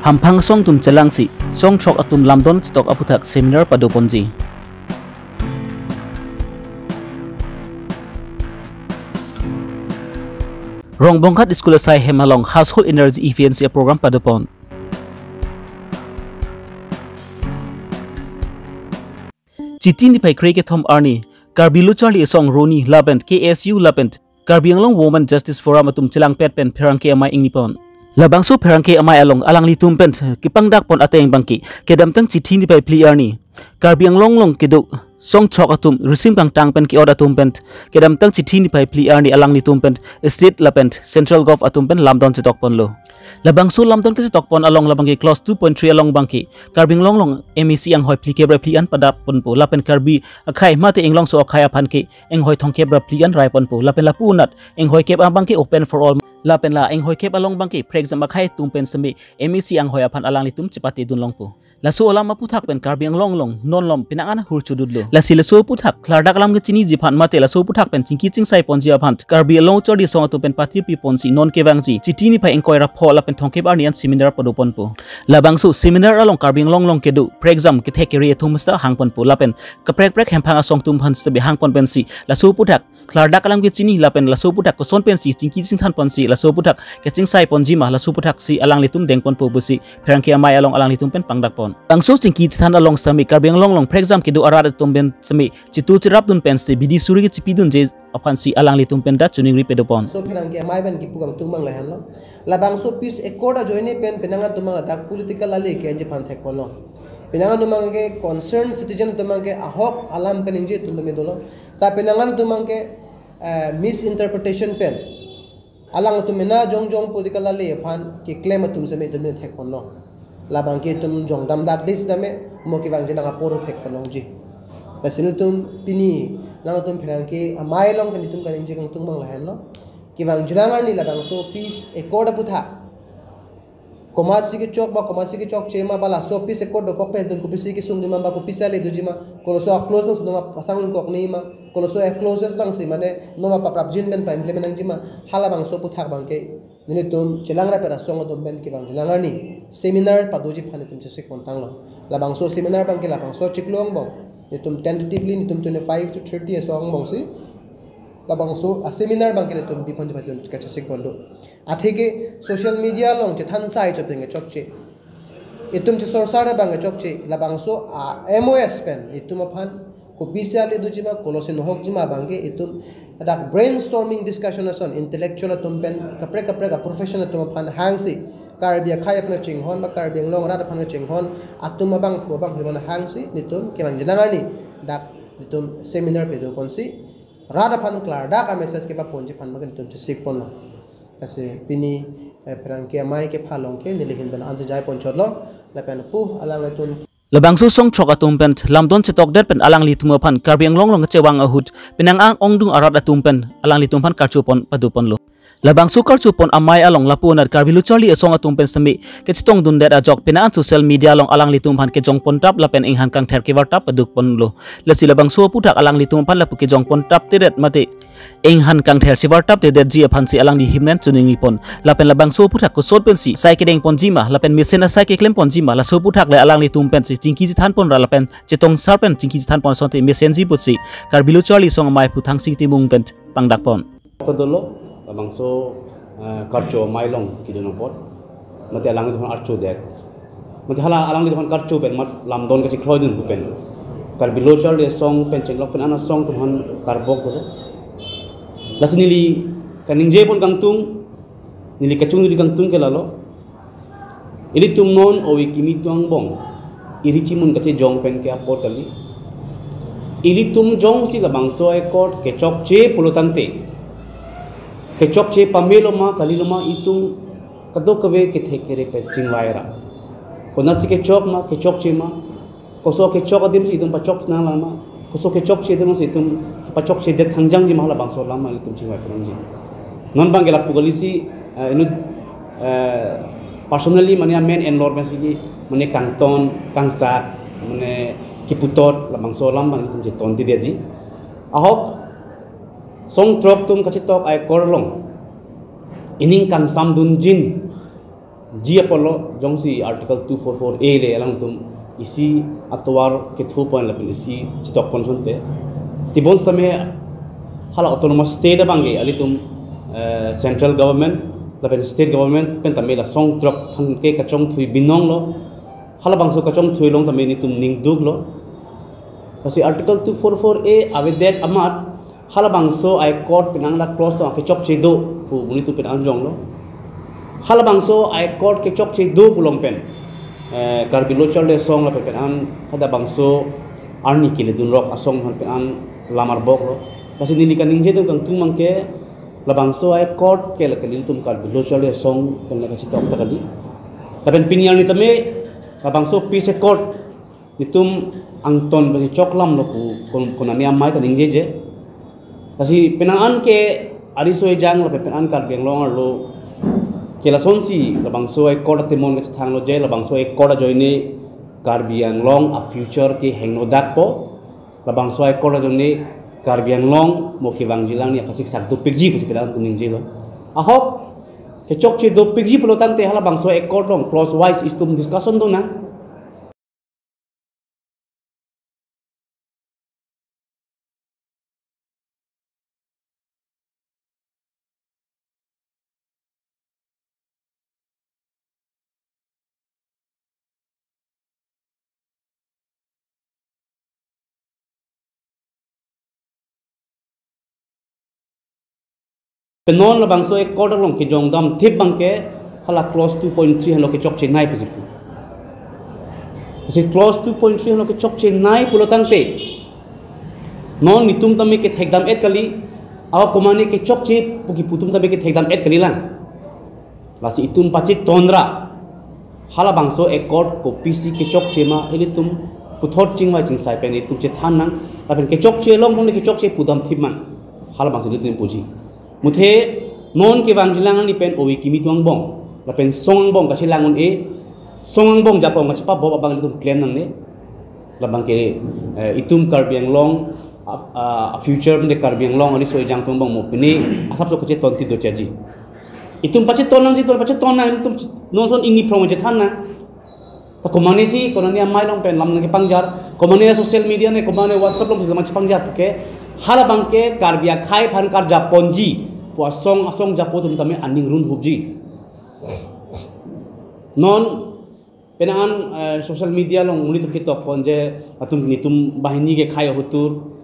hampang song tum chelang si song chok atum lamdon stock aputhak seminar padoponji Rongbongkhat School Sai Hemalong Household Energy Efficiency Program padopon Chitini pai kreke thom arni Karbilu Charlie song Roni Labent KSU Labent Karbianglong Women Justice Forum atum chelang pet pen perangke amai ingnipon Labangso perangke amai along alang litum pen kipangdak pon ateng bangki kedamtang chitini pai pli arni Karbianglong long kedu song chok atum risim kang tang pen ki oda tum pen kedam tang chithini pai pli arni alang ni tum pen state lapent central gov atum pen lamdon chitok pon lo labang su lamdon ke chitok pon along labang ki clause 2.3 along bangki karbing long long MEC ang hoi pli kebra pli an pada pon po lapen karbi akhai mate englong so akhai aphan ki eng hoi thong kebra pli an rai pon po lapen la punat eng hoi keb ang bangki open for all lapen la eng hoi keb along bangki for example akhai tum pen semi MEC ang hoi aphan alang ni tum chipati dun long po la su olam maputhak pen karbing long long non lom pinangan hur chududlo la sila so puthak klardak lam ke chini jiphan mate la so puthak pen chingki chingsai ponji aphan karbi long chodi song tu pen pati pi ponsi non kewangji chitini pa engkoira phola pen thongke bar nian seminar podopon po labang su seminar along karbing long long kedu for exam ke thekeri thumsta hangpon po lapen kaprek prek hemphanga song tum phan se hang pon pen si la so puthak klardak lam ke chini lapen la so puthak ko son pen si chingki chingthan pon si la so puthak ke chingsai ponji ma la so puthak si alang litum dengpon po busi pherangke amai along alang litum pen pangdak pon bangso chingki chithan along sami karbing long long for exam kedu arat tumben sami chitu chirap dun pen ste bidi suri ke chipidun je apan si alang litum pen da chuning ri pedopon so pherangke amai ben ki pugang tumang la hanlo labang so peace accord joine pen penanga tumang la tak political ali ke anje phan thek pono penanga tumang ke concerned citizen tumang ke ahok alam kan inje tumbe dolo ta penanga tumang ke misinterpretation pen alang tumena jong political ali phan ki claim tum same tum thek pono labang ke tum jong dam dak dis dame mo ki wang jena poro thek pono ji kasil tum pini lang tum pherangke amai long kan tum kan inje kang tung mang la hen lo ki wang jrangar ni labang so peace accord aputha komasi ke chok chema bala so peace accord do kokpen dun kupisi ki sung dimamba kupisa le dujima koloso closeness no ma pasang kok ni ma koloso closest bang si mane no ma paprap jin ben pa implement ang jima hala bang so puthak bang ke nini tum chelangra pera song dum ben ki bang jlangar ni seminar padoji phane tum chesik kontang lo labang so seminar bang ke labang so chiklong bang ni tum tentatively ni tum 25 to 30 song bang si labang so a seminar bang ke tum bi phanje phanje ka chesik bondo athege social media long che than sai chopenge chokche itum che sorsara bang chokche labang so a MOS pen itum phan ko bisale dujima kolosin hok jima bangge itum dak brainstorming discussion on intellectual tum pen kapre ka professional tum phan hangsi karbia khaya phana chinghon ba karbiang long ra phana chinghon atum bang ko bang himana hangsi nitum ke bang janangani dak nitum seminar pe do ponsi rada phan klar dak a message ke ba ponji phan magan tum sik pon ase pini perangke mai ke phalong ke nilihin ban anje jai poncholo lapen pu alang letun labang su song chok atum pen lamdon chitok det pen alang litum phan karbiang long long chewang ahut pinang ang ongdung arat atum pen alang litum phan karchupon padupon lo labang su karchupon amai along lapunat karbilu charli asong atum pen sami ke chitong dun det ajok pinang social media long alang litum phan ke jong pon tap lapen inghan kang ther ke warta padupon lo lasi labang su putak alang litum phan lapu ke jong pon tap teret mate inghan kang ther si warta te det ji phan si alang di himnen chuning ni pon lapen labang su putak ko sot pen si sai ke deng pon jima lapen misen asai ke klem pon jima la su putak le alang litum pen si chingki ji than pon ra lapen chitong sarpen chingki ji than pon sonte mesen ji putsi karbilu charli song mai puthang sing ti mung pen pangdak pon todolo bangso karcho mailong kidino pot mate alang di archo det mate hala alang di karcho ben mat lamdon ka si khloidun pen karbilu charli song pen chenglok pen ana song tumhan karbok do lasnili kaningje pon kangtung nili kachung di kangtung ke lalo ili tum non o wikimi tuang bong iri chimun kache jong pen ke apotali ili tum jong si labang so ekot ke chok che pulutante ke chok che pameloma kaliloma itum kado kave ke thekere pe chingwaira kona si ke chok che ma koso ke chok adim si itum pa chok na lama koso ke chok che dem si itum pa chok che det thangjang ji mahla bang so lama itum chingwai pranji non bang gela pugalisi inu personally mane main enrollment si mane kanton kangsat mane kiputot lamang so lambang itum je ton ti deji ahok song trok tum kachitok ai korlong ining kan samdun jin G Apollo jongsi article 244A le alang tum isi atwar ke thu point lapin isi chitok pon sonte tibons tame hala autonomous state bange alitum central government lapin state government pen tame la song drop phan ke kachong thui binong lo hala bangso kachong thui long tame ni tum ning dug lo kasi article 244A awedet amat hala bangso ai court pinang la close to ke chok che do pu muni tu pinang jong lo hala bangso ai court ke chok che do pulong pen Karbi local le song la pen an kada bangso arni kile dun rock asong han pen an lamar bok lo kasi nini kan ningje tu kang tung mangke la bangso ai court ke la kali tum karbi local le song pen la kasi tok takali la pen pinyal ni tame la bangso peace court nitum angton bagi choklam lo pu konani amai ta ningje je kasi penangan ke ariso jang la pen an karbi long lo kela sonsi labang so ai koda temon ke thang lo je labang so ai koda joine Karbiang long a future ki hengno dakpo labang so ai koda joine Karbiang long mo ki wangjilang ni kasik sak do pigji pu pedan kuning jelo ahok ke chok che do pigji pu tang te hala bang so ai koda long close wise is tum discussion do na penon la bangso ek quarter long ke jongdam thip bangke hala close 2.3 halo ke chok che nai pasipu asi close 2.3 halo ke chok che nai pulo tangte non nitum tami ke thekdam et kali aw komani ke chok che puki putum tami ke thekdam et kali lang lasi itum pachi tonra hala bangso ek court ko pc ke chok che ma elitum puthot chingwa ching sai pen itum che than nang apen ke chok che long ke chok che pudam thip man hala bangso litum puji muthe non ke wangjilang ni pen owi kimi tuang bong la pen song bong ka silangon song bong ja ko ngachpa bo bang litum claim nang ne la bang ke itum Karbiang long a future de Karbiang long ani so jang tung bong mo pini asap so ke tonti do chaji itum pache tonang ji to pache tonang itum non son ingi from je than na ta komani si konani amai long pen lam nang ke pangjar komani social media ne komani WhatsApp long lam pangjar ke hala bang ke Karbia khai phan kar ja ponji po asong japo tum tame aning run hubji non penangan social media long muli tum kitok ponje atum nitum bahini ke khai hutur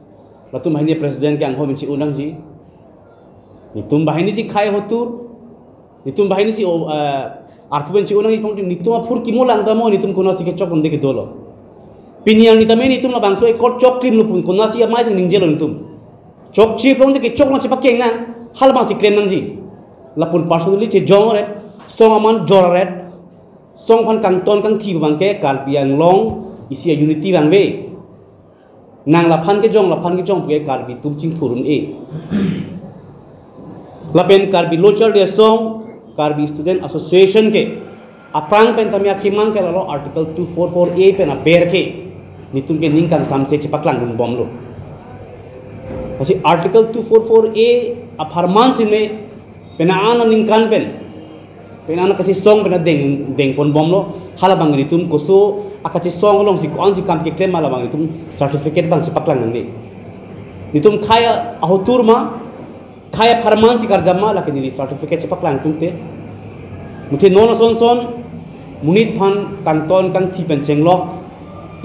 latum bahini president ke angho minchi unang ji nitum bahini si khai hutur nitum bahini si arkuben chi unang ji pong nitum apur kimolang tamo nitum kuna si ke chok onde ke dolo pinyang nitame nitum la bangso e kot chok klim lupun kuna si amai sang ningjelo nitum chok chi pong de ke chok na chipak keng na hal bang si claim nang ji lapun personally che jong ret song aman jor ret song phan kang ton kang thi bang ke Karbiang long isi unity bang be nang la phan ke jong ke Karbi tum ching thurun e lapen Karbi local de song Karbi student association ke aprang pen tamya kimang ke lo article 244A pen a ber ke nitum ke ning kang samse chipak lang dun bom lo kasi article 244A a farman sine penana ningkan pen penana kasi song pena deng pon bom lo hala bang nitum koso akachi song long si kon si kam ke claim mala bang nitum certificate bang si paklang nang ni nitum khaya ahotur ma khaya farman si karjama la ke ni certificate si paklang tumte muthi non son munit phan kanton kang thi pen chenglo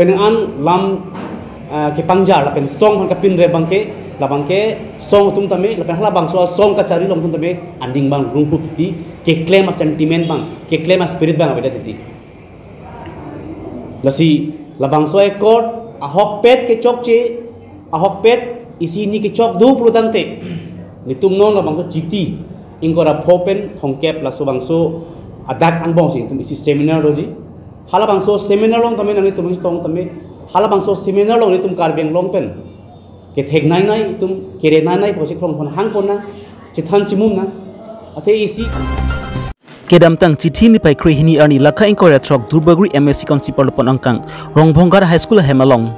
penan lam ke pangjar la pen song phan ka pin re bang ke labang ke song tum tame lapen hala bang so song ka chari long tum tame anding bang rung pu titi ke claim a sentiment bang ke claim a spirit bang abeda titi lasi labang so e court a hok pet ke chok che a hok pet isi ni ke chok du prudang te nitum non labang so chiti ingora phopen thongkep la so bang so adak ang bong sing tum isi seminar roji hala bang so seminar long tame nani tum tong tame hala bang so seminar long ni tum Karbiang long pen ke thek nai tum kere nai posi krom khon hang pon na chithan chimum na athe isi kedam tang chithi ni pai kre hini arni lakha inkoria trok durbagri MSc principal pon angkang rongbhongar high school hemalong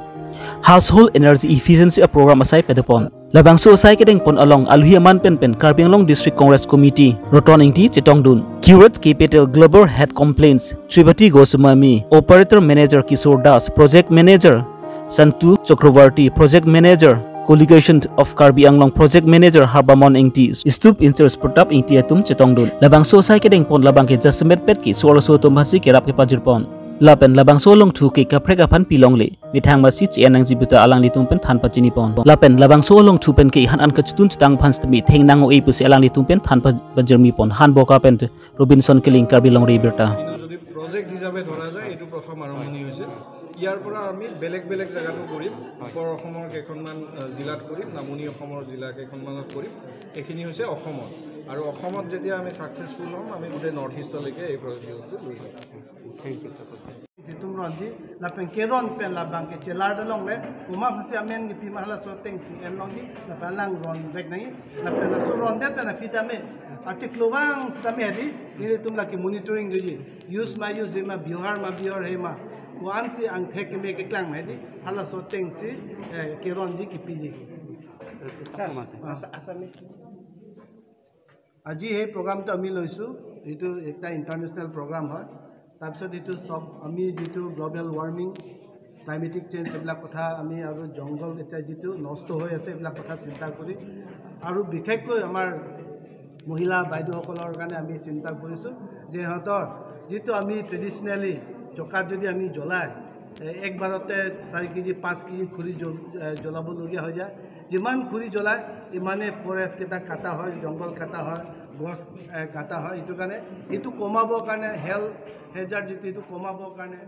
household energy efficiency program asai pedapon Labang so sai kedeng pon along Aluhiaman pen Karbi Anglong District Congress Committee rotoning ti Chitongdun. Curate Capital Global Head Complaints Tribati Goswami, Operator Manager Kishore Das, Project Manager Santu Chakravarti, Project Manager Collegation of Karbi Anglong, Project Manager Harbamon Ingti, Stup Interest Pratap Ingti Atum Chitongdun. Labang so sai kedeng pon labang ke Jasmet Pet ki suara so tumhasi kerap ke Pajirpon. Lapen labang solong thu ke kaprek apan pilong le mithang masi chianang jibuta alang litung pen than pachini pon lapen labang solong thu pen ke han an kachutun chitang phanstmi thengnang o epusi alang litung pen than pajermi pon han boka pen Robinson Killing Karbi Long Riberta যদি প্রজেক্ট হিসাবে ধরা যায় এটো প্রথম আৰম্ভণি হৈছে ইয়াৰ পৰা আমি বেলেগ বেলেগ জায়গাটো কৰিম উপৰ অসমৰ কেইখনমান জিলাত কৰিম নামনি অসমৰ জিলা কেইখনমানত কৰিম এখিনি হৈছে অসমৰ আৰু অসমত যেতিয়া আমি সাকসেসফুল হ'ম আমি গোটেই নৰ্থ ইষ্টলৈকে এই প্ৰজেক্টটো লৈ যাম thank you Situng Ronji, lapeng keron pen labang ke celar dalong le, umah masih amen di pimahla soteng si enlongi, lapeng lang ron back nangi, lapeng la suron dia pen apita me, acik luang stami hadi, ini tum laki monitoring duji, use ma bihar hema, kuan si ang thek me ke klang hadi, hala soteng si keron ji ki piji. Asamis. Aji he program to ami loisu, itu ekta international program হয় তাৰপিছত এইটো সব আমি যেটো global warming climatic change এবিলাক কথা আমি আৰু জংগল এটা যেটো নষ্ট হৈ আছে এবিলাক কথা চিন্তা কৰি আৰু বিশেষকৈ আমাৰ মহিলা বাইদেউসকলৰ কাৰণে আমি চিন্তা কৰিছো যে হতৰ যেটো আমি ট্ৰেডিশনালি চকাত যদি আমি জ্বলাই একবাৰতে 4 কেজি 5 কেজি খুৰি জ্বলাব লগিয়া হৈ যায় যিমান খুৰি জ্বলাই ইমানে ফৰেষ্ট কেটা কাটা হয় জংগল কাটা হয় গছ কাটা হয় এটো কাৰণে এটো কমাবৰ কাৰণে হেল্থ হেজার্ড যেটো কমাবৰ কাৰণে